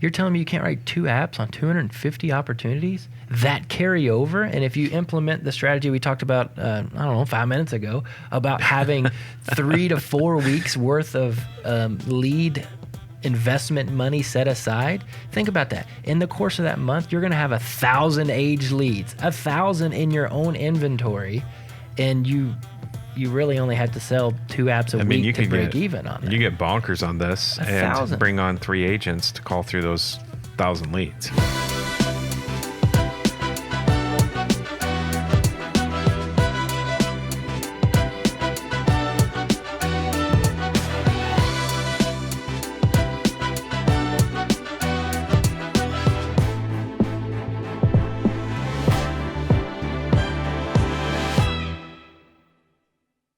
You're telling me you can't write 2 apps on 250 opportunities that carry over? And if you implement the strategy we talked about, 5 minutes ago, about having 3 to 4 weeks worth of lead investment money set aside, think about that. In the course of that month, you're going to have 1,000 aged leads, 1,000 in your own inventory, and you really only have to sell 2 apps a week to break even on that. You get bonkers on this and bring on 3 agents to call through those 1,000 leads.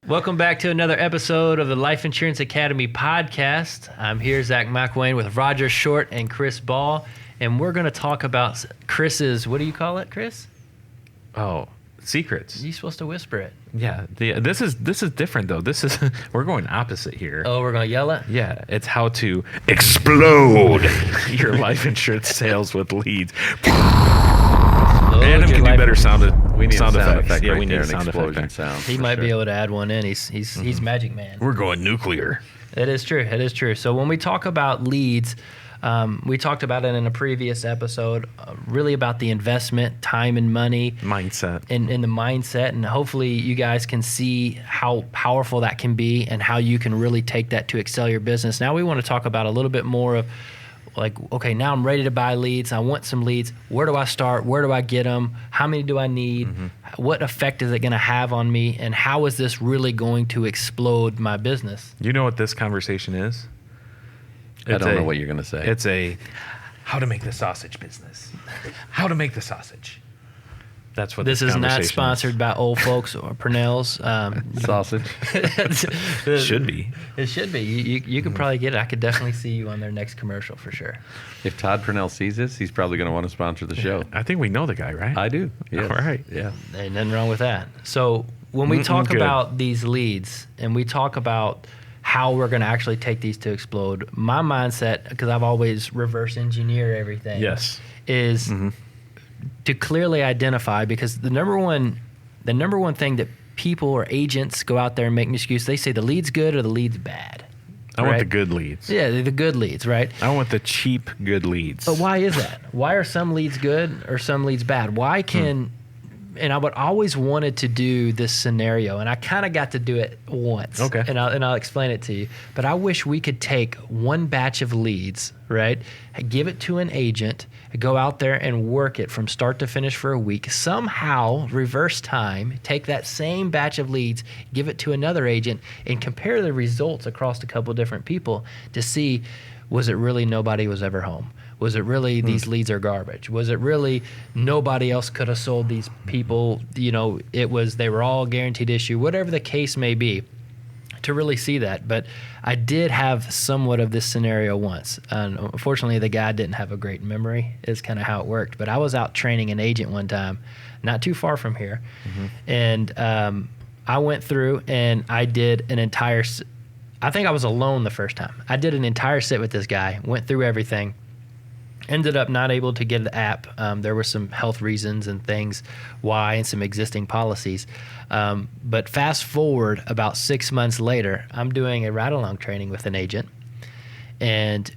Welcome back to another episode of the Life Insurance Academy podcast. I'm here, Zach McWayne, with Roger Short and Chris Ball, and we're going to talk about Chris's, what do you call it, Chris? Oh, secrets. You're supposed to whisper it. Yeah, this is different though. We're going opposite here. Oh, we're going to yell it? Yeah, it's how to explode your life insurance sales with leads. Adam can do better sound effects. Yeah, we need a sound explosion sound. He might be able to add one in. He's Magic Man. We're going nuclear. It is true. It is true. So when we talk about leads, we talked about it in a previous episode, really about the investment, time and money. Mindset. And the mindset. And hopefully you guys can see how powerful that can be and how you can really take that to excel your business. Now we want to talk about a little bit more of, like, okay, now I'm ready to buy leads. I want some leads. Where do I start? Where do I get them? How many do I need? Mm-hmm. What effect is it going to have on me? And how is this really going to explode my business? You know what this conversation is? I don't know what you're going to say. It's how to make the sausage business. How to make the sausage. That's what this is not sponsored by Old Folks or Purnell's. Sausage. It should be. It should be. You could probably get it. I could definitely see you on their next commercial for sure. If Todd Purnell sees this, he's probably going to want to sponsor the show. I think we know the guy, right? I do. Yes. All right. Yeah. Ain't nothing wrong with that. So when we talk about these leads and we talk about how we're going to actually take these to explode, my mindset, because I've always reverse engineered everything, is to clearly identify, because the number one thing that people or agents go out there and make an excuse, they say the lead's good or the lead's bad. I want the good leads. Yeah, the good leads, right? I want the cheap good leads. But why is that? Why are some leads good or some leads bad? Why can... And I would always wanted to do this scenario, and I kind of got to do it once. Okay. And I'll explain it to you. But I wish we could take one batch of leads, right? Give it to an agent, go out there and work it from start to finish for a week. Somehow reverse time, take that same batch of leads, give it to another agent, and compare the results across a couple different people to see, was it really nobody was ever home? Was it really these leads are garbage? Was it really nobody else could have sold these people? You know, they were all guaranteed issue, whatever the case may be, to really see that. But I did have somewhat of this scenario once. Unfortunately, the guy didn't have a great memory, is kind of how it worked. But I was out training an agent one time, not too far from here. And I went through and I did an entire, I think I was alone the first time. I did an entire sit with this guy, went through everything. Ended up not able to get the app. There were some health reasons and things why, and some existing policies. But fast forward about 6 months later, I'm doing a ride-along training with an agent, and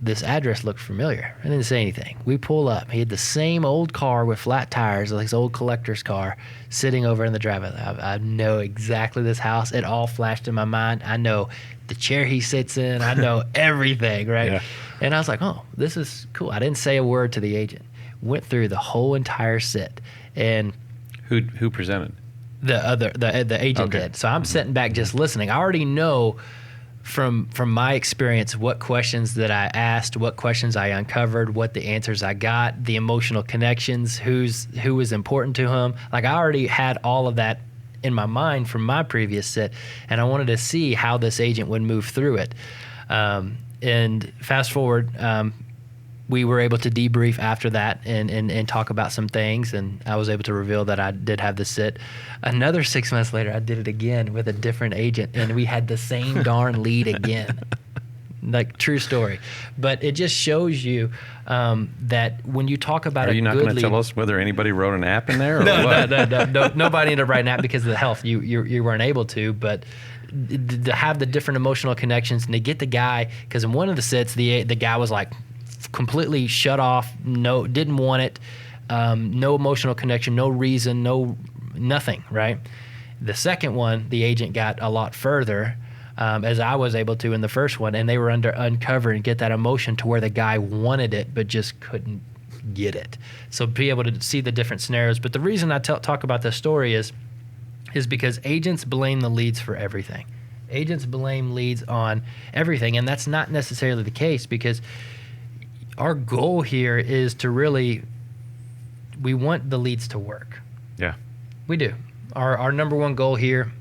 this address looked familiar. I didn't say anything. We pull up. He had the same old car with flat tires, like his old collector's car, sitting over in the driveway. I know exactly this house. It all flashed in my mind. I know the chair he sits in. I know everything, right? Yeah. And I was like, oh, this is cool. I didn't say a word to the agent. Went through the whole entire sit. And who presented? The agent did. So I'm sitting back just listening. I already know from my experience what questions that I asked, what questions I uncovered, what the answers I got, the emotional connections, who was important to him. Like, I already had all of that in my mind from my previous sit, and I wanted to see how this agent would move through it. And fast forward, we were able to debrief after that and talk about some things, and I was able to reveal that I did have the sit. Another 6 months later, I did it again with a different agent, and we had the same darn lead again. Like, true story. But it just shows you that when you talk about Are you not good going to lead, tell us whether anybody wrote an app in there or no, what? no, nobody ended up writing that because of the health. You weren't able to, but to have the different emotional connections and to get the guy, because in one of the sets, the guy was like completely shut off, didn't want it, no emotional connection, no reason, nothing, right? The second one, the agent got a lot further, as I was able to in the first one, and they were uncover and get that emotion to where the guy wanted it but just couldn't get it. So be able to see the different scenarios. But the reason I talk about this story is because agents blame the leads for everything. Agents blame leads on everything, and that's not necessarily the case, because our goal here is to really, we want the leads to work. Yeah. We do. Our number one goal here,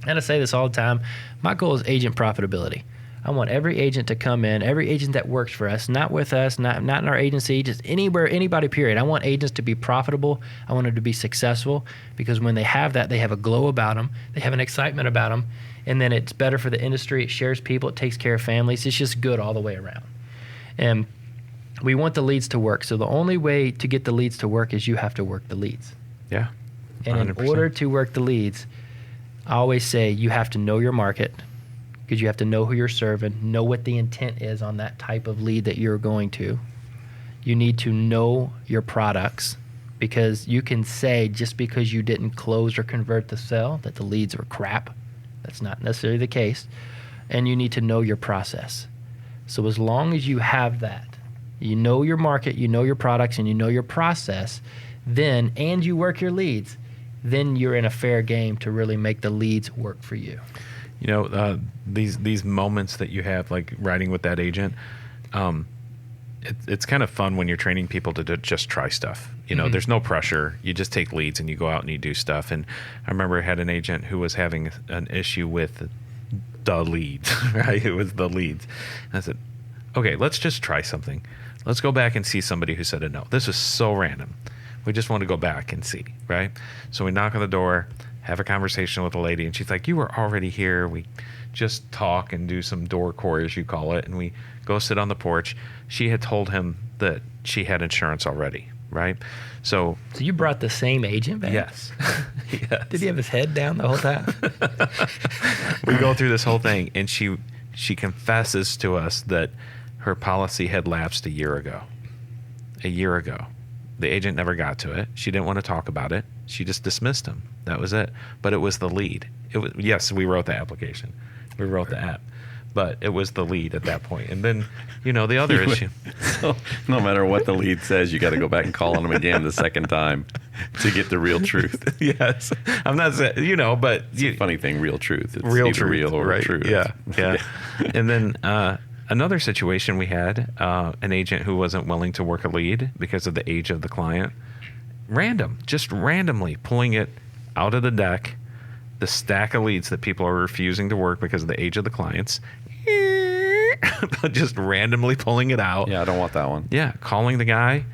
and I say this all the time, my goal is agent profitability. I want every agent to come in, every agent that works for us, not with us, not in our agency, just anywhere, anybody, period. I want agents to be profitable. I want them to be successful, because when they have that, they have a glow about them. They have an excitement about them. And then it's better for the industry. It shares people. It takes care of families. It's just good all the way around. And we want the leads to work. So the only way to get the leads to work is you have to work the leads. Yeah. And 100%. in order to work the leads, I always say you have to know your market, because you have to know who you're serving, know what the intent is on that type of lead that you're going to. You need to know your products, because you can say just because you didn't close or convert the sale that the leads were crap. That's not necessarily the case. And you need to know your process. So as long as you have that, you know your market, you know your products, and you know your process, then, and you work your leads, then you're in a fair game to really make the leads work for you. You know, these moments that you have, like riding with that agent, it's kind of fun when you're training people to just try stuff. You know, there's no pressure. You just take leads and you go out and you do stuff. And I remember I had an agent who was having an issue with the leads, right? It was the leads. And I said, okay, let's just try something. Let's go back and see somebody who said a no. This was so random. We just want to go back and see, right? So we knock on the door, have a conversation with a lady, and she's like, you were already here. We just talk and do some doorcore, as you call it, and we go sit on the porch. She had told him that she had insurance already, right? So you brought the same agent back? yes. Yes. Did he have his head down the whole time? We go through this whole thing, and she confesses to us that her policy had lapsed a year ago. A year ago. The agent never got to it. She didn't want to talk about it. She just dismissed him. That was it. But it was the lead. It was, yes, we wrote the application. We wrote the app. But it was the lead at that point. And then, you know, the other issue. So no matter what the lead says, you got to go back and call on them again the second time to get the real truth. Yes. I'm not saying, you know, but Funny thing, real truth. It's real either truth, real or right? truth. Yeah. And then another situation, we had an agent who wasn't willing to work a lead because of the age of the client. Just randomly pulling it out of the deck, the stack of leads that people are refusing to work because of the age of the clients. Just randomly pulling it out. Yeah, I don't want that one. Yeah, calling the guy,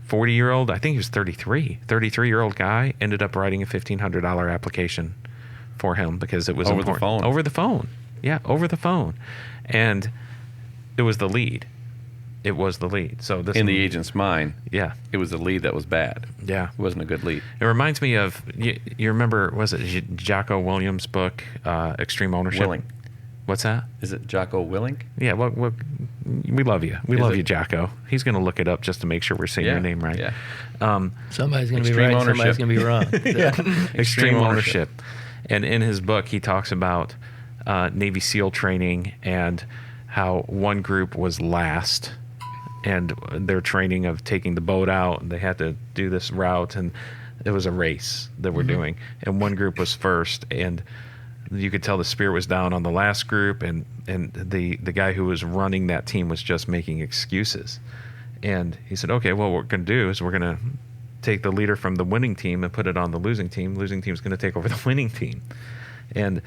40-year-old, I think he was 33-year-old guy, ended up writing a $1,500 application for him because it was Over the important. phone. Over the phone. Yeah, over the phone. And it was the lead. It was the lead. So this In the agent's mind, yeah, it was the lead that was bad. yeah. It wasn't a good lead. It reminds me of you remember, was it Jocko Williams' book, Extreme Ownership? Willink. What's that? Is it Jocko Willink? Yeah, well, we love you. We love you, Jocko. He's going to look it up just to make sure we're saying your name right. Yeah. Somebody's going to be Extreme right, somebody's ownership. going to be wrong. Extreme ownership. And in his book, he talks about Navy SEAL training and how one group was last, and their training of taking the boat out, and they had to do this route, and it was a race that we're doing, and one group was first, and you could tell the spirit was down on the last group, and the guy who was running that team was just making excuses. And he said, okay, well, what we're going to do is we're going to take the leader from the winning team and put it on the losing team. Losing team's going to take over the winning team. And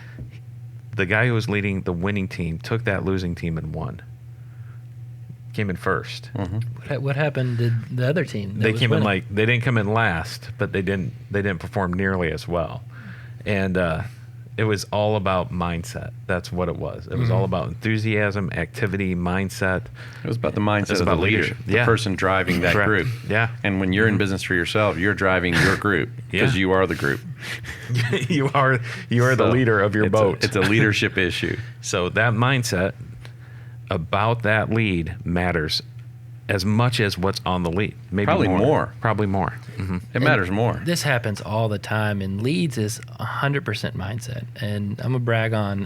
the guy who was leading the winning team took that losing team and won. Came in first. What happened to the other team? that They was came winning? they didn't come in last, but they didn't perform nearly as well. And it was all about mindset. That's what it was. It was all about enthusiasm, activity, mindset. It was about the mindset of about the leader, leadership. the Yeah. person driving that Correct. group. Yeah. And when you're in business for yourself, you're driving your group because Yeah. you are the group. you are the So leader of your boat. It's a leadership issue. So that mindset about that lead matters as much as what's on the lead. Maybe Probably more. Probably more. Mm-hmm. It matters more. This happens all the time, and leads is 100% mindset. And I'm gonna brag on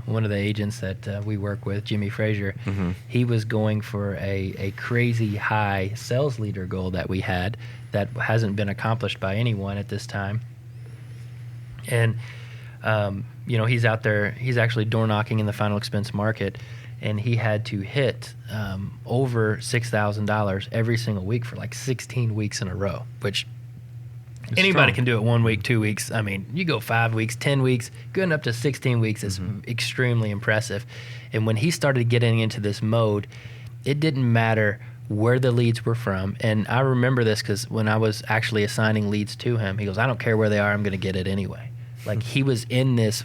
one of the agents that we work with, Jimmy Frazier. He was going for a crazy high sales leader goal that we had that hasn't been accomplished by anyone at this time. And he's out there. He's actually door knocking in the final expense market, and he had to hit over $6,000 every single week for like 16 weeks in a row, which anybody strong. can do it 1 week, 2 weeks. I mean, you go 5 weeks, 10 weeks, going up to 16 weeks is extremely impressive. And when he started getting into this mode, it didn't matter where the leads were from. And I remember this because when I was actually assigning leads to him, he goes, I don't care where they are, I'm going to get it anyway. Like he was in this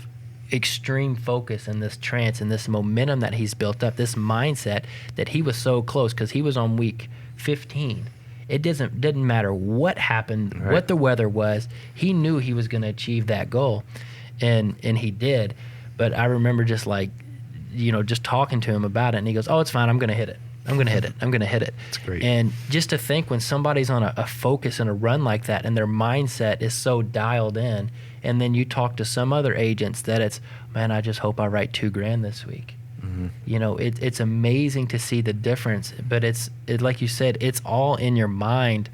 extreme focus and this trance and this momentum that he's built up, this mindset that he was so close because he was on week 15. It didn't matter what happened, what the weather was. He knew he was going to achieve that goal, and he did. But I remember just talking to him about it, and he goes, "Oh, it's fine. I'm going to hit it. I'm going to hit it. I'm going to hit it." That's great. And just to think when somebody's on a focus and a run like that, and their mindset is so dialed in, and then you talk to some other agents that it's, man, I just hope I write $2,000 this week. It's amazing to see the difference, but it's like you said, it's all in your mind.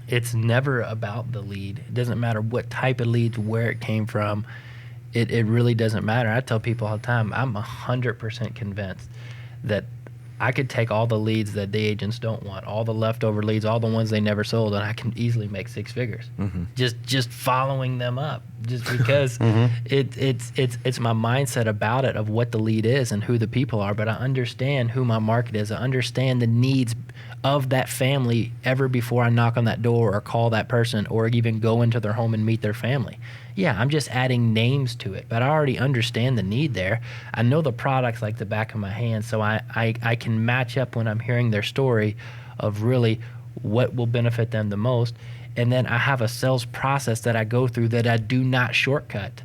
It's never about the lead. It doesn't matter what type of lead, where it came from. It really doesn't matter. I tell people all the time, I'm 100% convinced that I could take all the leads that the agents don't want, all the leftover leads, all the ones they never sold, and I can easily make 6 figures. Just following them up, just because it's my mindset about it of what the lead is and who the people are. But I understand who my market is. I understand the needs of that family ever before I knock on that door or call that person or even go into their home and meet their family. Yeah, I'm just adding names to it, but I already understand the need there. I know the products like the back of my hand, so I can match up when I'm hearing their story of really what will benefit them the most. And then I have a sales process that I go through that I do not shortcut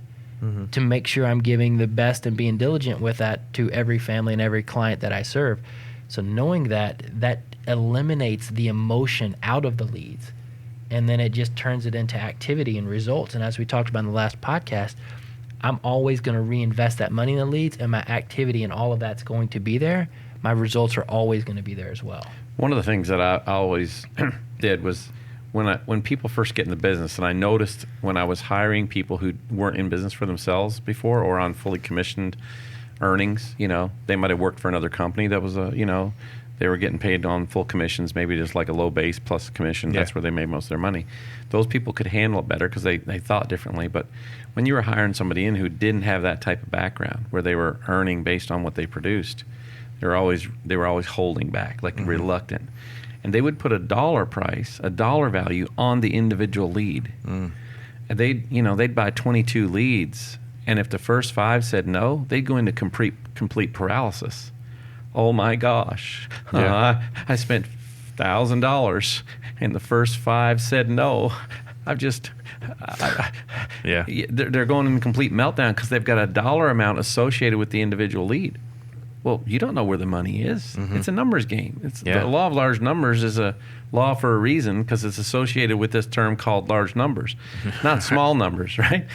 to make sure I'm giving the best and being diligent with that to every family and every client that I serve. So knowing that eliminates the emotion out of the leads. And then it just turns it into activity and results. And as we talked about in the last podcast, I'm always going to reinvest that money in the leads, and my activity and all of that's going to be there. My results are always going to be there as well. One of the things that I always did was when people first get in the business, and I noticed when I was hiring people who weren't in business for themselves before or on fully commissioned earnings, they might have worked for another company that was they were getting paid on full commissions, maybe just like a low base plus commission. Yeah. That's where they made most of their money. Those people could handle it better because they thought differently. But when you were hiring somebody in who didn't have that type of background, where they were earning based on what they produced, they were always holding back, like reluctant. And they would put a dollar value on the individual lead. And they'd buy 22 leads, and if the first 5 said no, they'd go into complete paralysis. Oh my gosh, I spent $1,000 and the first 5 said no. They're going in complete meltdown because they've got a dollar amount associated with the individual lead. Well, you don't know where the money is. It's a numbers game. The law of large numbers is a law for a reason because it's associated with this term called large numbers, not small numbers, right?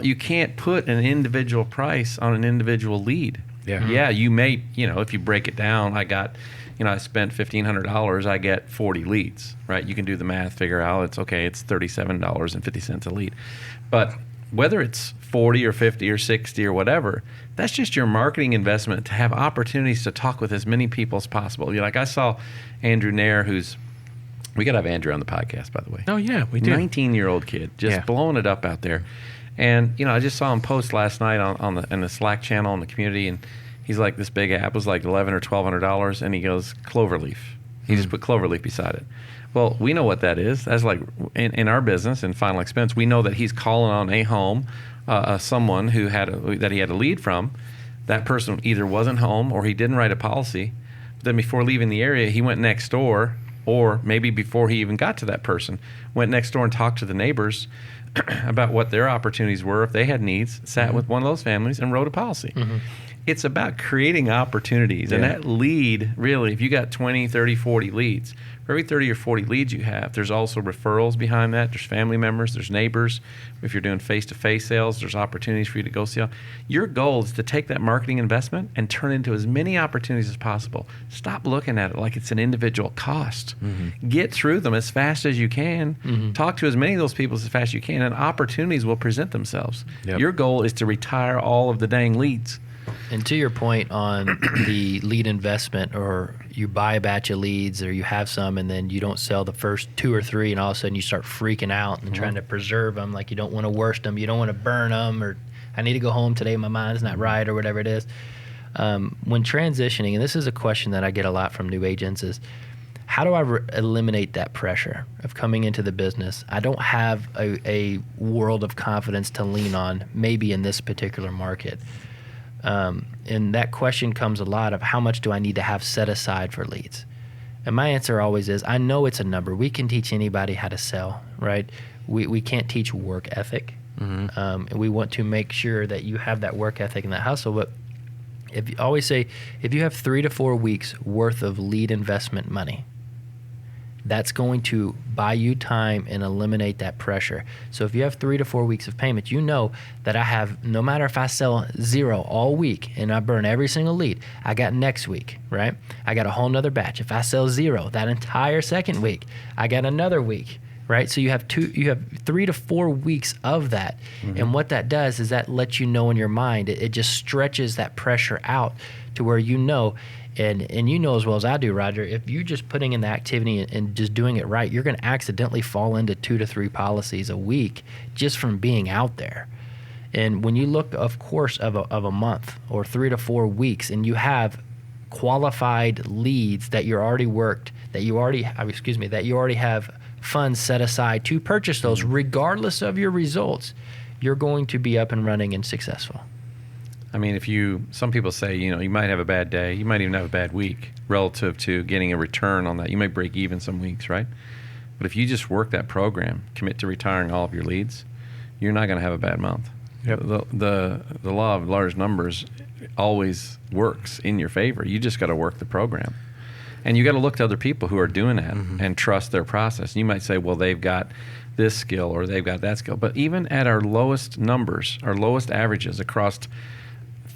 You can't put an individual price on an individual lead. Yeah, you may, if you break it down, I spent $1,500, I get 40 leads, right? You can do the math, figure out it's $37.50 a lead. But whether it's 40 or 50 or 60 or whatever, that's just your marketing investment to have opportunities to talk with as many people as possible. I saw Andrew Nair, we got to have Andrew on the podcast, by the way. Oh, yeah, we do. 19-year-old kid, just blowing it up out there. And, I just saw him post last night in the Slack channel in the community, and he's like, this big app was like $1,100 or $1,200, and he goes, Cloverleaf. He just put cloverleaf beside it. Well, we know what that is. That's like in our business, in final expense, we know that he's calling on a home, someone that he had a lead from. That person either wasn't home or he didn't write a policy. Then before leaving the area, he went next door, or maybe before he even got to that person, went next door and talked to the neighbors about what their opportunities were if they had needs, sat with one of those families and wrote a policy. It's about creating opportunities. And that lead, really, if you got 20, 30, 40 leads, for every 30 or 40 leads you have, there's also referrals behind that. There's family members, there's neighbors. If you're doing face-to-face sales, there's opportunities for you to go see. Your goal is to take that marketing investment and turn it into as many opportunities as possible. Stop looking at it like it's an individual cost. Get through them as fast as you can. Talk to as many of those people as fast as you can, and opportunities will present themselves. Your goal is to retire all of the dang leads. And to your point on the lead investment, or you buy a batch of leads or you have some and then you don't sell the first 2 or 3 and all of a sudden you start freaking out and trying to preserve them, like you don't want to worst them, you don't want to burn them, or I need to go home today, my mind's not right, or whatever it is. When transitioning, and this is a question that I get a lot from new agents, is how do I eliminate that pressure of coming into the business? I don't have a world of confidence to lean on, maybe in this particular market. And that question comes a lot of how much do I need to have set aside for leads? And my answer always is, I know it's a number. We can teach anybody how to sell, right? We can't teach work ethic. And we want to make sure that you have that work ethic and that hustle. But if you always say, if you have 3 to 4 weeks worth of lead investment money, that's going to buy you time and eliminate that pressure. So if you have 3 to 4 weeks of payments, you know that I have, no matter if I sell 0 all week and I burn every single lead, I got next week, right? I got a whole nother batch. If I sell 0 that entire second week, I got another week, right? So you have 3 to 4 weeks of that. And what that does is that lets you know in your mind, it just stretches that pressure out to where you know. And you know as well as I do, Roger, if you're just putting in the activity and just doing it right, you're going to accidentally fall into 2 to 3 policies a week just from being out there. And when you look, of course, of a month or 3 to 4 weeks, and you have qualified leads that you're already worked, that you already have funds set aside to purchase those, regardless of your results, you're going to be up and running and successful. I mean, some people say, you might have a bad day, you might even have a bad week relative to getting a return on that. You may break even some weeks, right? But if you just work that program, commit to retiring all of your leads, you're not going to have a bad month. Yep. The law of large numbers always works in your favor. You just got to work the program. And you got to look to other people who are doing that and trust their process. You might say, well, they've got this skill or they've got that skill. But even at our lowest numbers, our lowest averages across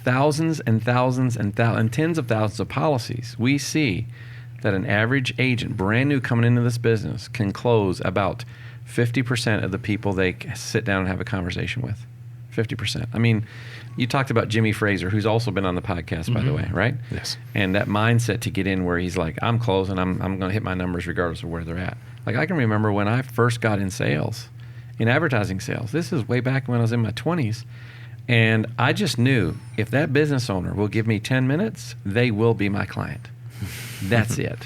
thousands and thousands and tens of thousands of policies, we see that an average agent, brand new coming into this business, can close about 50% of the people they sit down and have a conversation with. 50%. I mean, you talked about Jimmy Fraser, who's also been on the podcast, by the way, right? Yes. And that mindset to get in where he's like, I'm closing, I'm going to hit my numbers regardless of where they're at. Like, I can remember when I first got in sales, in advertising sales. This is way back when I was in my 20s. And I just knew if that business owner will give me 10 minutes, they will be my client. That's it.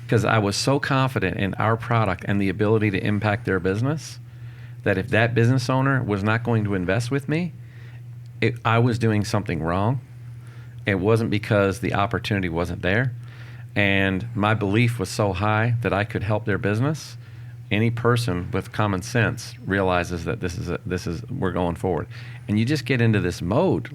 Because I was so confident in our product and the ability to impact their business that if that business owner was not going to invest with me, I was doing something wrong. It wasn't because the opportunity wasn't there. And my belief was so high that I could help their business. Any person with common sense realizes that we're going forward. And you just get into this mode.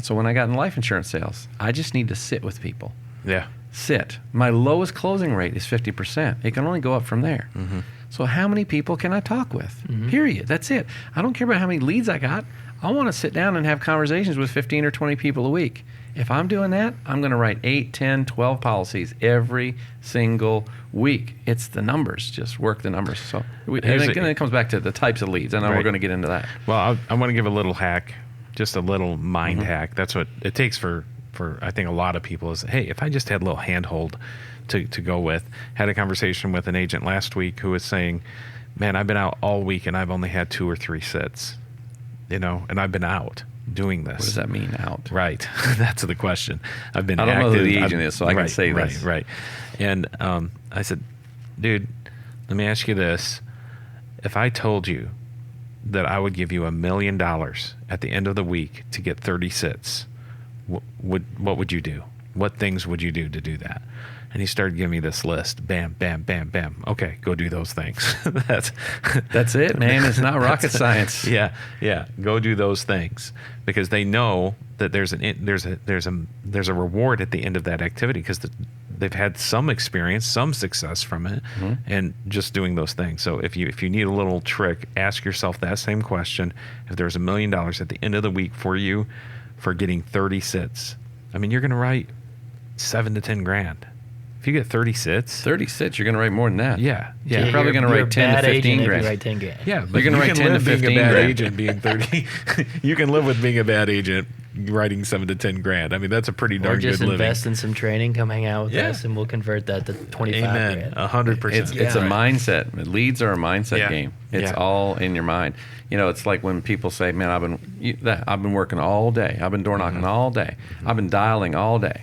So when I got in life insurance sales, I just need to sit with people. Yeah. Sit. My lowest closing rate is 50%. It can only go up from there. So how many people can I talk with? Period. That's it. I don't care about how many leads I got. I want to sit down and have conversations with 15 or 20 people a week. If I'm doing that, I'm going to write 8, 10, 12 policies every single week. It's the numbers. Just work the numbers. So it comes back to the types of leads. I know we're going to get into that. Well, I want to give a little hack, just a little mind hack. That's what it takes for I think a lot of people is, hey, if I just had a little handhold to go with. Had a conversation with an agent last week who was saying, man, I've been out all week and I've only had 2 or 3 sits, and I've been out. doing this? What does that mean, out? Right. That's the question. I've been I don't active. know who the agent is, so I can say this. Right. And I said, dude, let me ask you this. If I told you that I would give you $1 million at the end of the week to get 30 sits, what would you do? What things would you do to do that? And he started giving me this list. Bam, bam, bam, bam. Okay, go do those things. That's it, man. It's not rocket science. Yeah. Go do those things, because they know that there's a reward at the end of that activity, because they've had some experience, some success from it, and just doing those things. So if you need a little trick, ask yourself that same question. If there's $1 million at the end of the week for you for getting 30 sits, I mean, you're going to write $7 to $10 grand. If you get 30 sits, you're going to write more than that. Yeah. You're probably going to write 10 to 15 grand. You write 10 grand. Yeah, but you're going to write 10 to 15 being a bad grand. agent being 30. You can live with being a bad agent writing 7 to 10 grand. I mean, that's a pretty darn good living. Or just invest in some training, come hang out with us, and we'll convert that to 25 Amen. grand. 100%. It's a mindset. Leads are a mindset game. It's Yeah. all in your mind. You know, it's like when people say, "Man, I've been working all day. I've been door knocking all day. I've been dialing all day."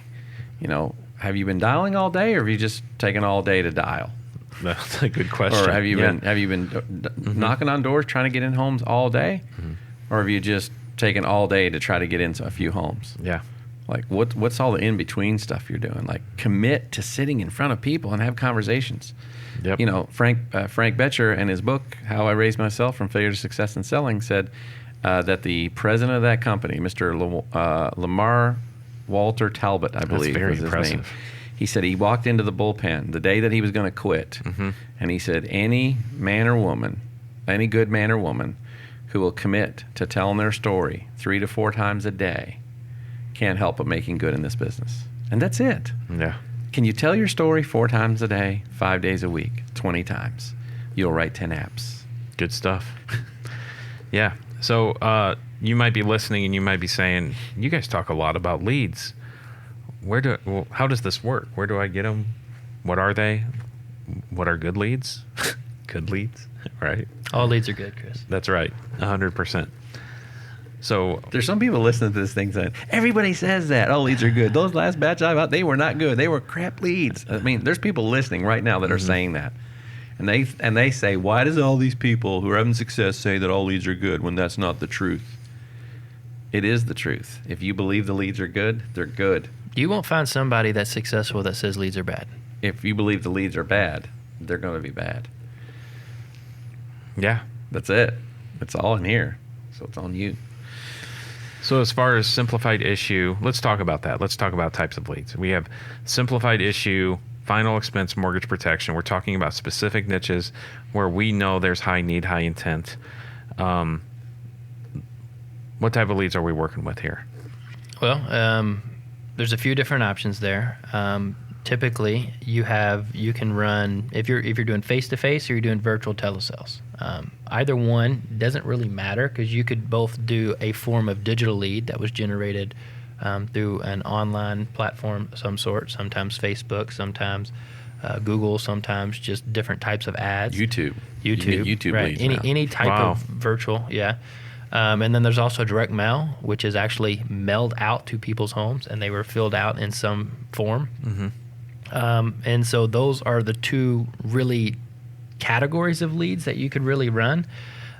You know, have you been dialing all day, or have you just taken all day to dial? That's a good question. Or have you been knocking on doors trying to get in homes all day, or have you just taken all day to try to get into a few homes? Yeah. Like what's all the in between stuff you're doing? Like commit to sitting in front of people and have conversations. Yep. You know, Frank Betcher in his book How I Raised Myself from Failure to Success in Selling said that the president of that company, Mr. Lamar Walter Talbot, I believe, very was his impressive. name. He said he walked into the bullpen the day that he was going to quit, and he said any man or woman, any good man or woman who will commit to telling their story 3 to 4 times a day can't help but making good in this business. And that's it. Yeah. Can you tell your story 4 times a day, 5 days a week, 20 times? You'll write 10 apps. Good stuff. Yeah. So you might be listening and you might be saying, you guys talk a lot about leads. How does this work? Where do I get them? What are they? What are good leads? Good leads, right? All leads are good, Chris. That's right. 100%. So There's some people listening to this thing saying, everybody says that. All leads are good. Those last batch I bought, they were not good. They were crap leads. I mean, there's people listening right now that are saying that. And they say, why does all these people who are having success say that all leads are good when that's not the truth? It is the truth. If you believe the leads are good, they're good. You won't find somebody that's successful that says leads are bad. If you believe the leads are bad, they're going to be bad. yeah. That's it. It's all in here. So it's on you. So as far as simplified issue, let's talk about that. Let's talk about types of leads. We have simplified issue, final expense mortgage protection. We're talking about specific niches where we know there's high need, high intent. What type of leads are we working with here? Well, there's a few different options there. Typically, you can run if you're doing face-to-face or you're doing virtual telesales. Either one doesn't really matter, because you could both do a form of digital lead that was generated through an online platform of some sort, sometimes Facebook, sometimes Google, sometimes just different types of ads. YouTube. You get YouTube right? leads now. Any type of virtual, yeah. And then there's also direct mail, which is actually mailed out to people's homes, and they were filled out in some form. And so those are the two really categories of leads that you could really run.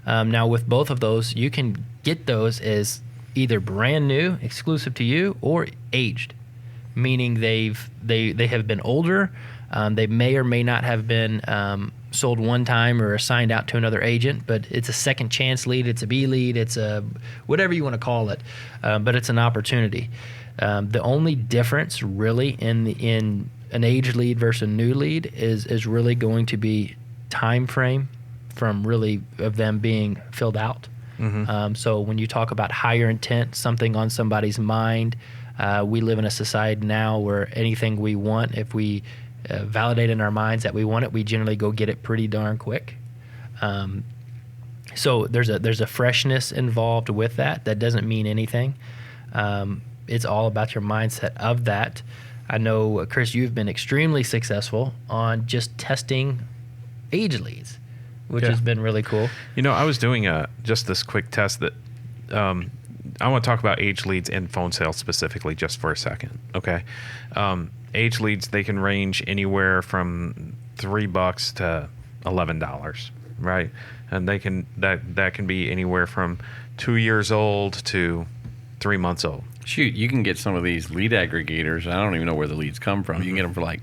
Now, with both of those, you can get those as either brand new, exclusive to you, or aged, meaning they have been older. They may or may not have been sold one time or assigned out to another agent, but it's a second chance lead, it's a B lead, it's a whatever you want to call it, but it's an opportunity. The only difference really in an aged lead versus a new lead is really going to be time frame from really of them being filled out. So when you talk about higher intent, something on somebody's mind, we live in a society now where anything we want, if we validate in our minds that we want it, we generally go get it pretty darn quick. So there's a freshness involved with that. That doesn't mean anything. It's all about your mindset of that. I know, Chris, you've been extremely successful on just testing age leads, which has been really cool. You know, I was doing just this quick test that I want to talk about aged leads and phone sales specifically just for a second. Okay. Aged leads, they can range anywhere from $3 to $11, right? And they can, that can be anywhere from 2 years old to 3 months old. Shoot, you can get some of these lead aggregators. I don't even know where the leads come from. You can get them for like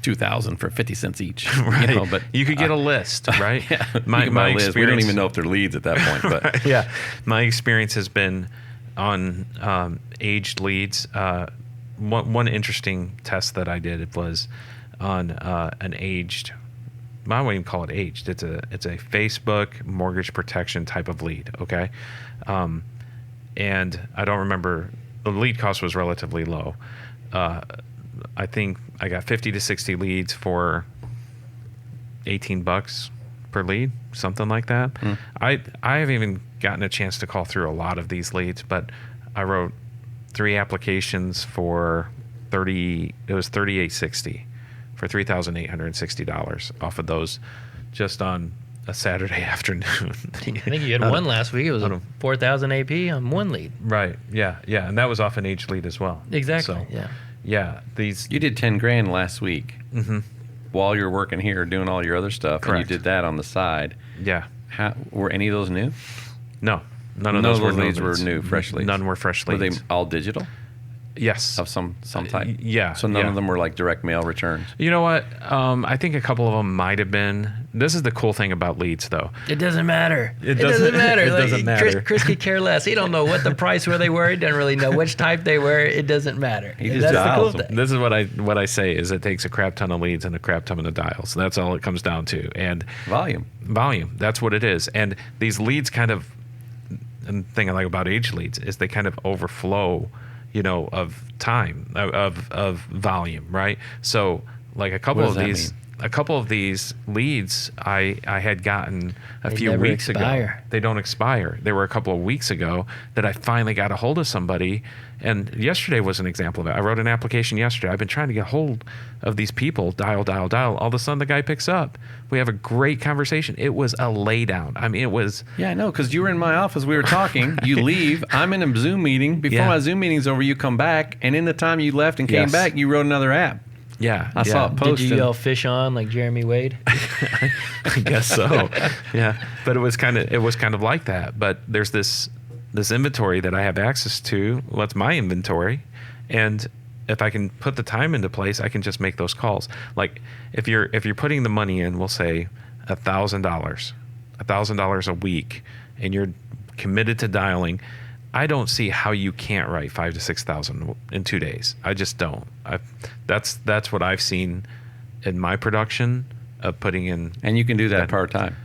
2,000 for 50 cents each. Right. You know, but you could get a list, right? Yeah, My list. We don't even know if they're leads at that point. But yeah, my experience has been on aged leads. One interesting test that I did was on an aged. I won't even call it aged. It's a Facebook mortgage protection type of lead. Okay, and I don't remember. The lead cost was relatively low. I think I got 50 to 60 leads for $18 per lead, something like that. I haven't even gotten a chance to call through a lot of these leads, but I wrote 3 applications for $38.60 for $3,860 off of those just on a Saturday afternoon. I think you had one last week. It was a 4,000 AP on one lead. Right. Yeah. Yeah. And that was off an aged lead as well. Exactly. So, yeah. Yeah. You did 10 grand last week while you're working here doing all your other stuff. Correct. And you did that on the side. Yeah. Were any of those new? No. None of those leads were new, fresh leads. None were fresh leads. Were they all digital? Yes. Of some type? Yeah. So none of them were like direct mail returns? You know what? I think a couple of them might have been. This is the cool thing about leads, though. It doesn't matter. It doesn't matter. It Like, doesn't matter. Chris could care less. He don't know what the price where they were. He doesn't really know which type they were. It doesn't matter. He just That's the dials cool them. thing. This is what I say is it takes a crap ton of leads and a crap ton of dials. That's all it comes down to. And Volume. That's what it is. And these leads kind of, and the thing I like about aged leads is they kind of overflow, of time, of volume, right? So like a couple of these leads I had gotten a few weeks ago. They don't expire. They were a couple of weeks ago that I finally got a hold of somebody. And yesterday was an example of it. I wrote an application yesterday. I've been trying to get hold of these people, dial. All of a sudden the guy picks up. We have a great conversation. It was a laydown. I mean, it was. Yeah, I know, because you were in my office. We were talking. You leave. I'm in a Zoom meeting. Before my Zoom meeting's over, you come back. And in the time you left and came back, you wrote another app. Yeah. I saw it posted. Did you yell fish on like Jeremy Wade? I guess so. Yeah. But it was kind of like that. But there's this inventory that I have access to. Well, it's my inventory. And if I can put the time into place, I can just make those calls. Like if you're putting the money in, we'll say $1,000 a week, and you're committed to dialing, I don't see how you can't write 5,000 to 6,000 in 2 days. I just don't. That's what I've seen in my production of putting in. And you can do that part time.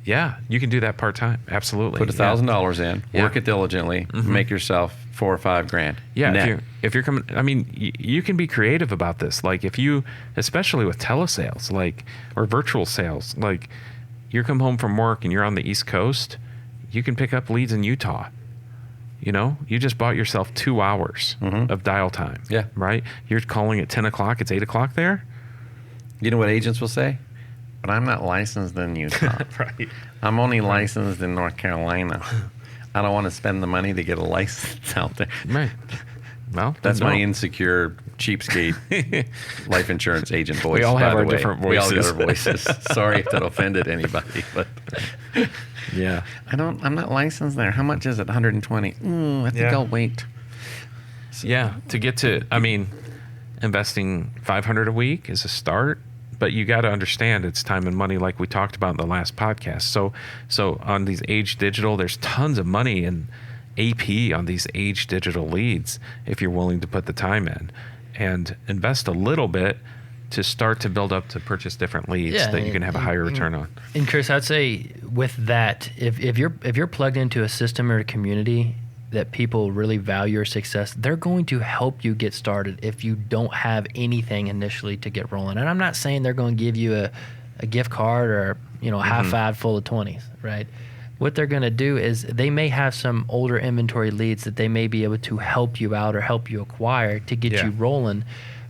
Yeah, you can do that part time. Absolutely. Put $1,000 in, work it diligently, make yourself $4,000 or $5,000. Yeah, net. if you're coming, I mean, you can be creative about this. Like if you, especially with telesales, or virtual sales, like you come home from work and you're on the East Coast, you can pick up leads in Utah. You just bought yourself 2 hours of dial time. Yeah. Right? You're calling at 10 o'clock. It's 8 o'clock there. You know what agents will say? But I'm not licensed in Utah. Right. I'm only licensed in North Carolina. I don't want to spend the money to get a license out there. Right. Well, That's my insecure, cheapskate life insurance agent voice. We all have by our the way. different We all voices. got our voices. Sorry if that offended anybody, but Yeah. I'm not licensed there. How much is it? 120. Ooh, I think I'll wait. Yeah. To get to, investing $500 a week is a start, but you got to understand it's time and money, like we talked about in the last podcast. So on these age digital, there's tons of money in AP on these age digital leads if you're willing to put the time in and invest a little bit to start to build up to purchase different leads that you can have a higher return on. And Chris, I'd say with that, if you're plugged into a system or a community that people really value your success, they're going to help you get started if you don't have anything initially to get rolling. And I'm not saying they're going to give you a gift card or a high five full of 20s, right? What they're going to do is they may have some older inventory leads that they may be able to help you out or help you acquire to get you rolling.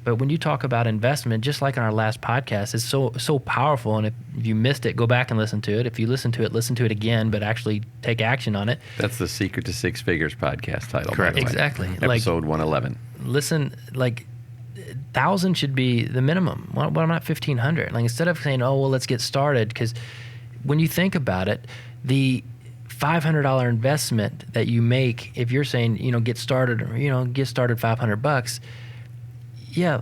But when you talk about investment, just like in our last podcast, it's so powerful. And if you missed it, go back and listen to it. If you listen to it again, but actually take action on it. That's the Secret to Six Figures podcast title. Correct. By the way. Exactly. Episode 111. Listen, 1,000 should be the minimum. Why not 1,500? Like, instead of saying, oh, well, let's get started, because when you think about it, the $500 investment that you make, if you're saying, get started $500, yeah,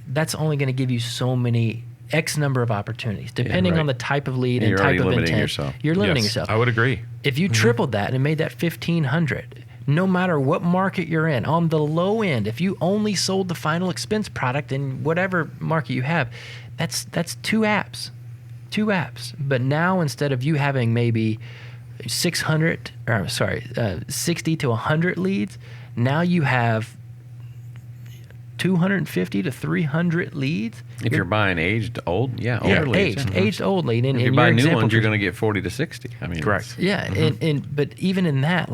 that's only going to give you so many X number of opportunities, depending on the type of lead and type of intent. Yourself. You're limiting Yes, yourself. I would agree. If you tripled that and made that 1,500, no matter what market you're in, on the low end, if you only sold the final expense product in whatever market you have, that's 2 apps. But now, instead of you having maybe 60 to 100 leads, now you have 250 to 300 leads. If you're buying aged old leads. Aged old lead. And if you buy new ones, you're going to get 40 to 60. I mean, correct. Yeah, but even in that,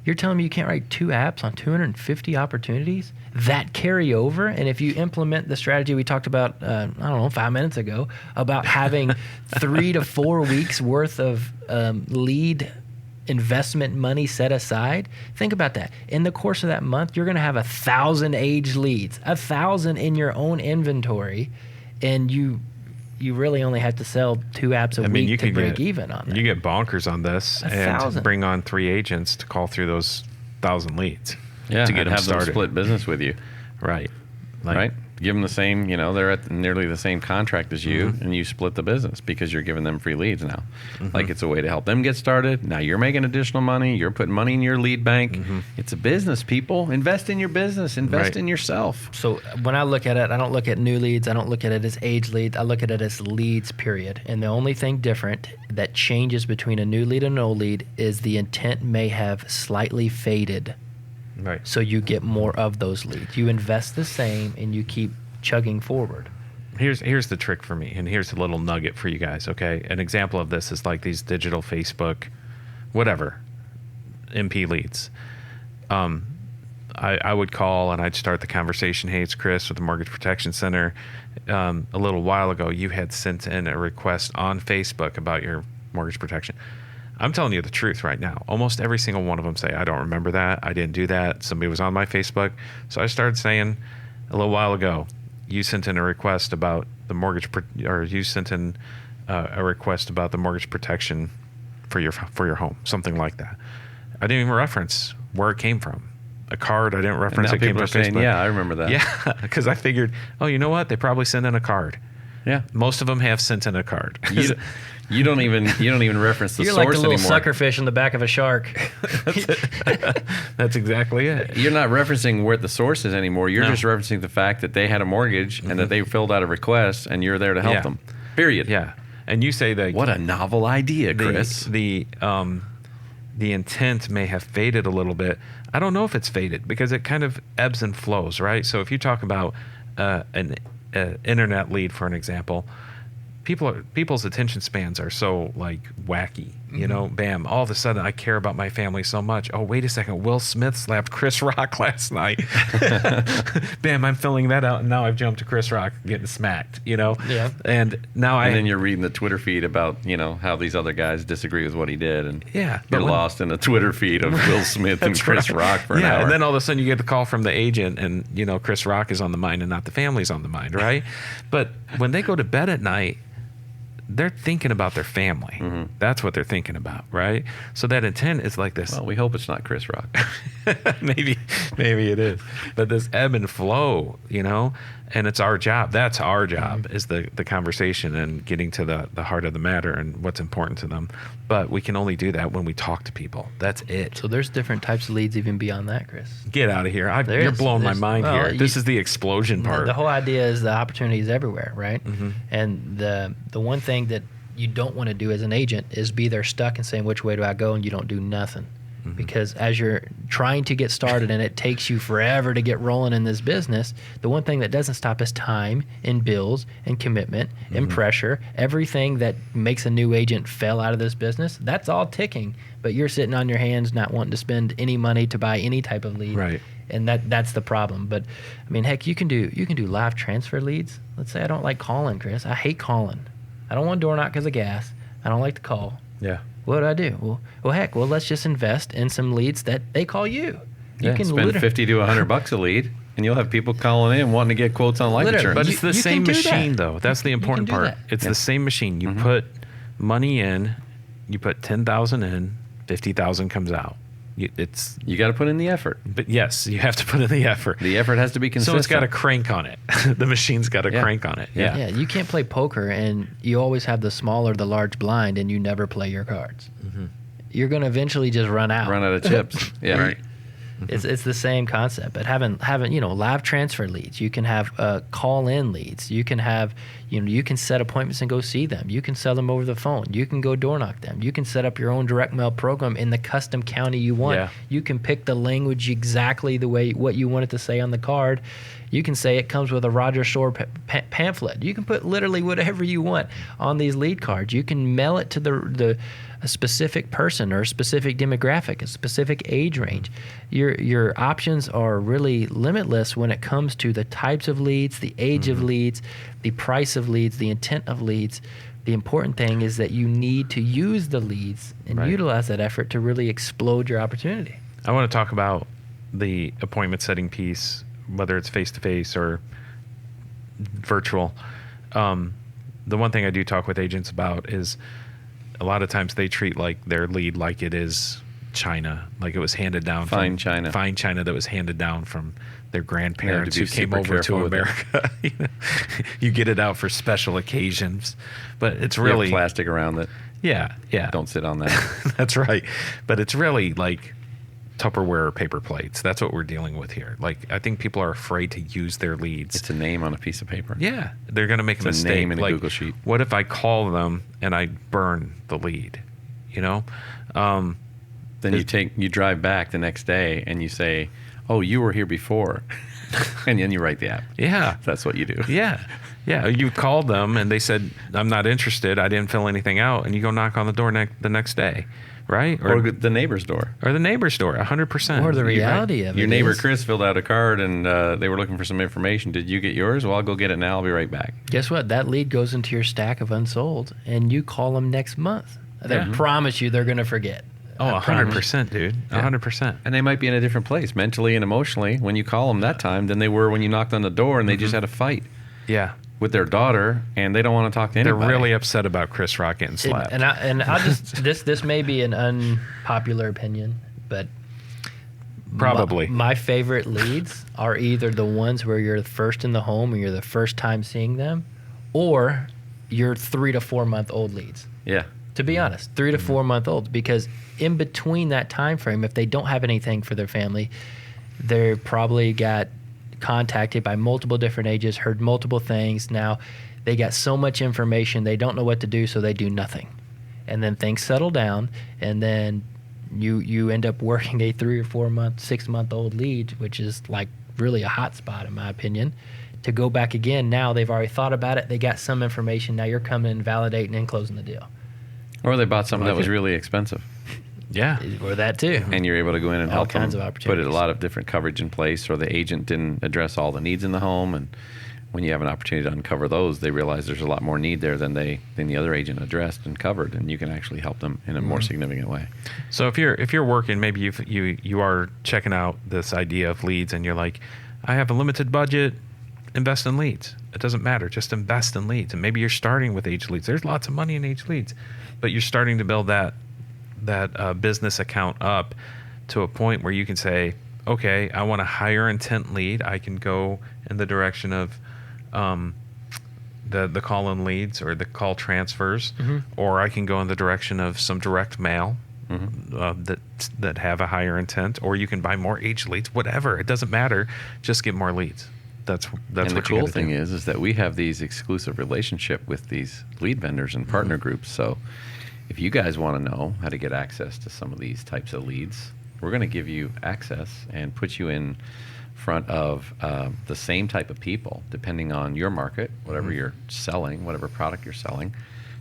you're telling me you can't write 2 apps on 250 opportunities that carry over? And if you implement the strategy we talked about, 5 minutes ago, about having 3 to 4 weeks worth of lead investment money set aside, think about that. In the course of that month, you're going to have 1,000 aged leads, 1,000 in your own inventory, and you really only have to sell 2 apps a week to break even on that. You get bonkers on this and bring on 3 agents to call through those 1,000 leads. Yeah, to get them started. Split business with you. Right. Right? Give them the same, they're at nearly the same contract as you, and you split the business because you're giving them free leads now. It's a way to help them get started. Now you're making additional money. You're putting money in your lead bank. It's a business, people. Invest in your business. Invest in yourself. So when I look at it, I don't look at new leads. I don't look at it as aged leads. I look at it as leads, period. And the only thing different that changes between a new lead and an old lead is the intent may have slightly faded. Right. So you get more of those leads. You invest the same and you keep chugging forward. Here's the trick for me, and here's a little nugget for you guys, okay? An example of this is like these digital Facebook, whatever, MP leads. I would call and I'd start the conversation. Hey, it's Chris with the Mortgage Protection Center. A little while ago, you had sent in a request on Facebook about your mortgage protection. I'm telling you the truth right now. Almost every single one of them say, I don't remember that. I didn't do that. Somebody was on my Facebook. So I started saying a little while ago, you sent in a request about the mortgage, you sent in a request about the mortgage protection for your home, something like that. I didn't even reference where it came from. A card, I didn't reference it came from Facebook. Yeah, I remember that. Yeah, because I figured, oh, you know what? They probably sent in a card. Yeah, most of them have sent in a card. You don't even reference the source anymore. You're like the little suckerfish in the back of a shark. That's exactly it. You're not referencing where the source is anymore. You're just referencing the fact that they had a mortgage and that they filled out a request, and you're there to help them. Period. Yeah, and you say that. What a novel idea, Chris. The intent may have faded a little bit. I don't know if it's faded because it kind of ebbs and flows, right? So if you talk about an internet lead, for an example, people's attention spans are so wacky, bam, all of a sudden I care about my family so much. Oh, wait a second, Will Smith slapped Chris Rock last night. Bam, I'm filling that out, and now I've jumped to Chris Rock getting smacked, Yeah. And now and then you're reading the Twitter feed about, how these other guys disagree with what he did, and you're lost in the Twitter feed of Will Smith and Chris Rock for an hour. And then all of a sudden you get the call from the agent, and Chris Rock is on the mind and not the family's on the mind, right? But when they go to bed at night, they're thinking about their family. That's what they're thinking about, right? So that intent is like this. Well, we hope it's not Chris Rock. maybe it is. But this ebb and flow, and it's our job. That's our job, is the conversation and getting to the heart of the matter and what's important to them. But we can only do that when we talk to people. That's it. So there's different types of leads even beyond that, Chris. Get out of here. You're blowing my mind here. This is the explosion part. The whole idea is the opportunity is everywhere, right? And the one thing that you don't want to do as an agent is be there stuck and saying, which way do I go? And you don't do nothing. Because as you're trying to get started and it takes you forever to get rolling in this business, the one thing that doesn't stop is time and bills and commitment and pressure. Everything that makes a new agent fail out of this business, that's all ticking. But you're sitting on your hands not wanting to spend any money to buy any type of lead. Right. And that's the problem. But I mean, heck, you can do live transfer leads. Let's say I don't like calling, Chris. I hate calling. I don't want to door knock because of gas. I don't like to call. Yeah. What do I do? Well, let's just invest in some leads that they call you. You can spend $50 to $100 a lead, and you'll have people calling in wanting to get quotes on life insurance. But it's the same machine, though. That's the important part. That. It's the same machine. You put money in, you put 10,000 in, 50,000 comes out. You got to put in the effort. But yes, you have to put in the effort. The effort has to be consistent. So it's got a crank on it. The machine's got a crank on it. Yeah. Yeah. You can't play poker and you always have the small or the large blind and you never play your cards. Mm-hmm. You're going to eventually just run out. Run out of chips. Yeah. Right. It's the same concept, but having live transfer leads, you can have call in leads, you can have you can set appointments and go see them, you can sell them over the phone, you can go door knock them, you can set up your own direct mail program in the custom county you want. You can pick the language exactly the way what you want it to say on the card. You can say it comes with a Roger Shore pamphlet. You can put literally whatever you want on these lead cards. You can mail it to a specific person or a specific demographic, a specific age range. Your options are really limitless when it comes to the types of leads, the age of leads, the price of leads, the intent of leads. The important thing is that you need to use the leads and utilize that effort to really explode your opportunity. I want to talk about the appointment setting piece, whether it's face-to-face or virtual. The one thing I do talk with agents about is a lot of times they treat like their lead like it is China, like it was handed down fine China that was handed down from their grandparents who came over to America. You get it out for special occasions, but it's really plastic around it. Yeah. Don't sit on that. That's right. But it's really like Tupperware or paper plates. That's what we're dealing with here. Like, I think people are afraid to use their leads. It's a name on a piece of paper. Yeah, they're going to make a mistake. A name in a Google sheet. What if I call them and I burn the lead? Then you drive back the next day and you say, "Oh, you were here before," and then you write the app. Yeah, that's what you do. Yeah. You called them and they said, "I'm not interested. I didn't fill anything out," and you go knock on the door the next day. Right? Or the neighbor's door. 100%. Or the reality of it. Your neighbor Chris filled out a card and they were looking for some information. Did you get yours? Well, I'll go get it now. I'll be right back. Guess what? That lead goes into your stack of unsold and you call them next month. I promise you they're going to forget. Oh, 100%, dude. 100%. And they might be in a different place mentally and emotionally when you call them that time than they were when you knocked on the door and they just had a fight. Yeah. With their daughter, and they don't want to talk to anybody. They're really upset about Chris Rock getting slapped. I'll just this may be an unpopular opinion, but probably my favorite leads are either the ones where you're the first in the home and you're the first time seeing them, or your 3 to 4 month old leads. Yeah. To be honest, 3 to 4 month olds, because in between that time frame, if they don't have anything for their family, they're probably got contacted by multiple different agents, heard multiple things. Now they got so much information, they don't know what to do, so they do nothing. And then things settle down, and then you end up working a 3 or 4 month, 6 month old lead, which is like really a hot spot in my opinion, to go back again. Now they've already thought about it, they got some information, now you're coming and validating and closing the deal. Or they bought something that was really expensive. Yeah. Or that too. And you're able to go in and help them kinds of put a lot of different coverage in place, or the agent didn't address all the needs in the home. And when you have an opportunity to uncover those, they realize there's a lot more need there than the other agent addressed and covered, and you can actually help them in a more significant way. So if you're working, maybe you are checking out this idea of leads, and you're like, I have a limited budget, invest in leads. It doesn't matter, just invest in leads. And maybe you're starting with age leads. There's lots of money in age leads, but you're starting to build that business account up to a point where you can say, okay, I want a higher intent lead. I can go in the direction of the call-in leads or the call transfers, or I can go in the direction of some direct mail that have a higher intent, or you can buy more age leads. Whatever, it doesn't matter. Just get more leads. That's and what the cool thing is that we have these exclusive relationship with these lead vendors and partner groups. So if you guys want to know how to get access to some of these types of leads, we're going to give you access and put you in front of the same type of people, depending on your market, whatever you're selling, whatever product you're selling.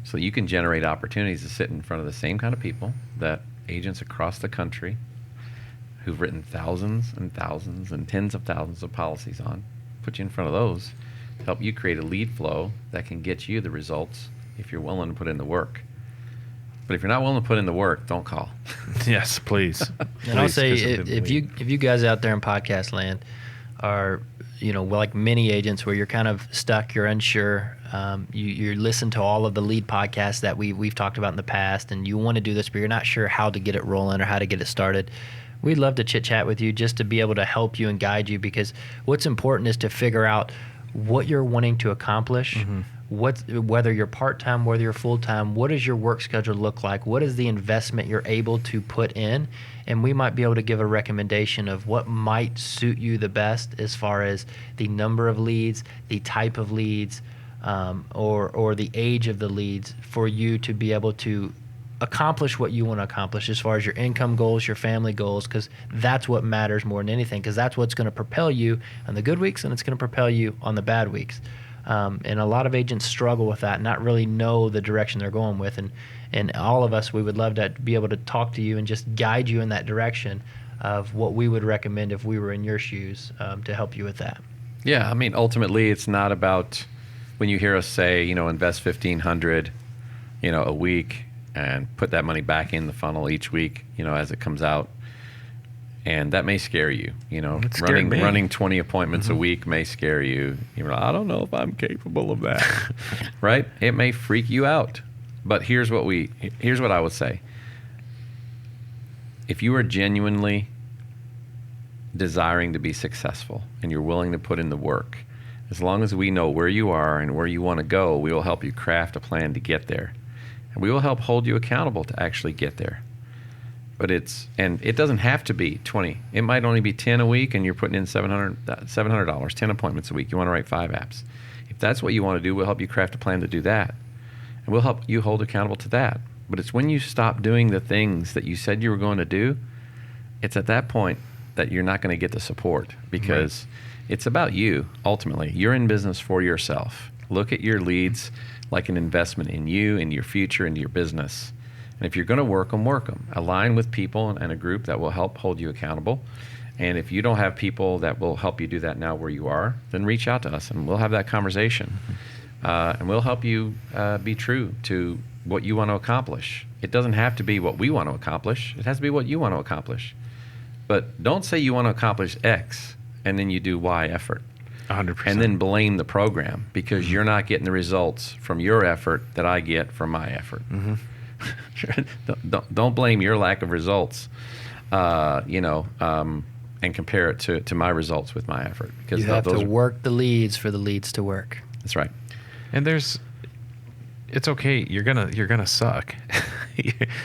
So you can generate opportunities to sit in front of the same kind of people that agents across the country who've written thousands and thousands and tens of thousands of policies on, put you in front of those, help you create a lead flow that can get you the results if you're willing to put in the work. But if you're not willing to put in the work, don't call. Yes, please. And I'll say, if you guys out there in podcast land are, like many agents where you're kind of stuck, you're unsure, you listen to all of the lead podcasts that we've talked about in the past, and you want to do this, but you're not sure how to get it rolling or how to get it started, we'd love to chit chat with you just to be able to help you and guide you, because what's important is to figure out what you're wanting to accomplish. Mm-hmm. Whether you're part-time, whether you're full-time, what does your work schedule look like? What is the investment you're able to put in? And we might be able to give a recommendation of what might suit you the best as far as the number of leads, the type of leads, or the age of the leads for you to be able to accomplish what you want to accomplish as far as your income goals, your family goals, because that's what matters more than anything, because that's what's going to propel you on the good weeks and it's going to propel you on the bad weeks. And a lot of agents struggle with that, not really know the direction they're going with. And all of us, we would love to be able to talk to you and just guide you in that direction of what we would recommend if we were in your shoes, to help you with that. Yeah, I mean, ultimately, it's not about when you hear us say, invest $1,500, a week and put that money back in the funnel each week, as it comes out. And that may scare you, running 20 appointments a week may scare you. You're like, I don't know if I'm capable of that, right? It may freak you out. But here's what I would say. If you are genuinely desiring to be successful and you're willing to put in the work, as long as we know where you are and where you want to go, we will help you craft a plan to get there. And we will help hold you accountable to actually get there. But it doesn't have to be 20. It might only be 10 a week and you're putting in $700, 10 appointments a week. You want to write 5 apps. If that's what you want to do, we'll help you craft a plan to do that. And we'll help you hold accountable to that. But it's when you stop doing the things that you said you were going to do, it's at that point that you're not going to get the support, because it's about you, ultimately. You're in business for yourself. Look at your leads like an investment in you, in your future, into your business. And if you're going to work them. Align with people and a group that will help hold you accountable. And if you don't have people that will help you do that now where you are, then reach out to us and we'll have that conversation. And we'll help you be true to what you want to accomplish. It doesn't have to be what we want to accomplish. It has to be what you want to accomplish. But don't say you want to accomplish X and then you do Y effort. 100%. And then blame the program because you're not getting the results from your effort that I get from my effort. Mm-hmm. Don't blame your lack of results, and compare it to my results with my effort. Because you have to work the leads for the leads to work. That's right. And it's okay. You're gonna suck.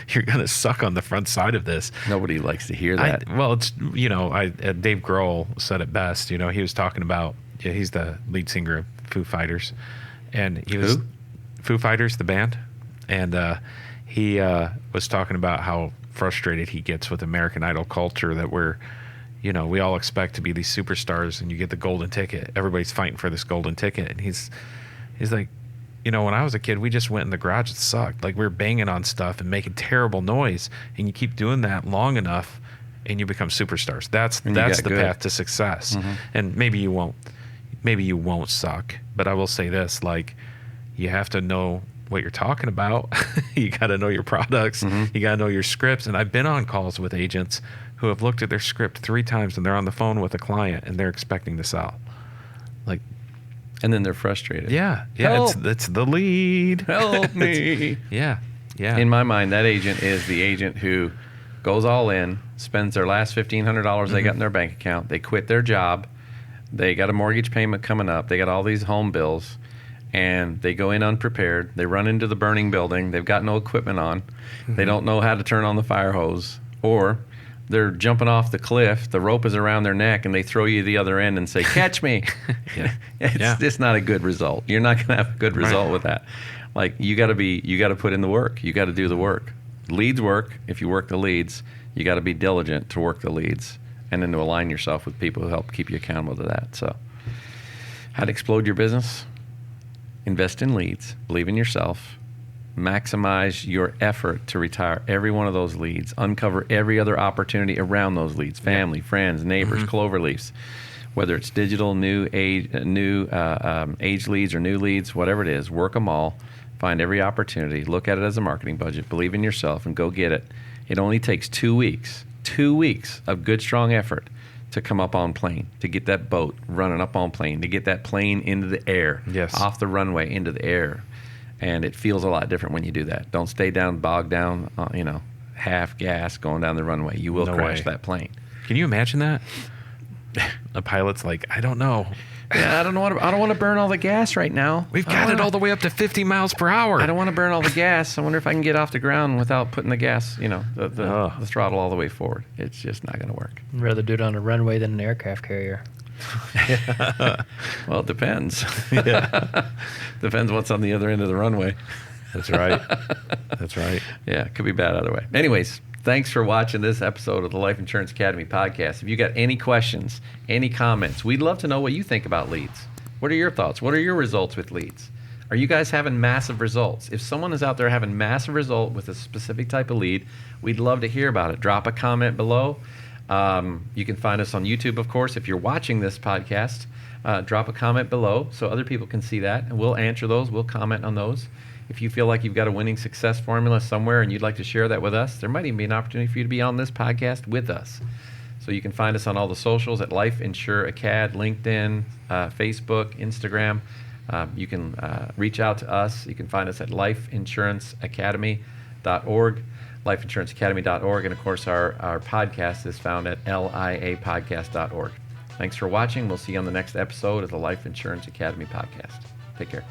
You're gonna suck on the front side of this. Nobody likes to hear that. It's Dave Grohl said it best. He was talking about he's the lead singer of Foo Fighters, and he was Foo Fighters, the band, and he was talking about how frustrated he gets with American Idol culture, that we all expect to be these superstars and you get the golden ticket. Everybody's fighting for this golden ticket. And he's like, when I was a kid, we just went in the garage. It sucked. Like we were banging on stuff and making terrible noise. And you keep doing that long enough and you become superstars. That's the path to success. Mm-hmm. And maybe you won't suck. But I will say this, like you have to know what you're talking about. You got to know your products. Mm-hmm. You got to know your scripts. And I've been on calls with agents who have looked at their script 3 times and they're on the phone with a client and they're expecting to sell. Like, and then they're frustrated. Yeah. It's the lead. Help me. Yeah. In my mind, that agent is the agent who goes all in, spends their last $1,500 they got in their bank account. They quit their job. They got a mortgage payment coming up. They got all these home bills. And they go in unprepared. They run into the burning building. They've got no equipment on. Mm-hmm. They don't know how to turn on the fire hose. Or they're jumping off the cliff. The rope is around their neck, and they throw you to the other end and say, catch me. It's not a good result. You're not going to have a good result with that. Like, you got to put in the work. You got to do the work. Leads work. If you work the leads, you got to be diligent to work the leads and then to align yourself with people who help keep you accountable to that. So how to explode your business? Invest in leads, believe in yourself, maximize your effort to retire every one of those leads, uncover every other opportunity around those leads, family, friends, neighbors, clover leaves, whether it's digital, new age leads or new leads, whatever it is, work them all, find every opportunity, look at it as a marketing budget, believe in yourself, and go get it. It only takes 2 weeks of good, strong effort to come up on plane, to get that boat running up on plane, to get that plane into the air, off the runway into the air. And it feels a lot different when you do that. Don't stay bogged down, half gas going down the runway. You will crash that plane. Can you imagine that? A pilot's like, I don't know. Yeah, I don't want to burn all the gas right now. We've got it all the way up to 50 miles per hour. I don't want to burn all the gas. I wonder if I can get off the ground without putting the gas, the throttle all the way forward. It's just not going to work. I'd rather do it on a runway than an aircraft carrier. Well, it depends. Depends what's on the other end of the runway. That's right. That's right. Yeah, it could be bad either way. Anyways, thanks for watching this episode of the Life Insurance Academy podcast. If you got any questions, any comments, we'd love to know what you think about leads. What are your thoughts? What are your results with leads? Are you guys having massive results? If someone is out there having massive result with a specific type of lead, we'd love to hear about it. Drop a comment below. You can find us on YouTube, of course. If you're watching this podcast, drop a comment below so other people can see that, and we'll answer those. We'll comment on those. If you feel like you've got a winning success formula somewhere and you'd like to share that with us, there might even be an opportunity for you to be on this podcast with us. So you can find us on all the socials at Life Insure Acad, LinkedIn, Facebook, Instagram. You can reach out to us. You can find us at lifeinsuranceacademy.org, lifeinsuranceacademy.org, and of course our podcast is found at liapodcast.org. Thanks for watching. We'll see you on the next episode of the Life Insurance Academy podcast. Take care.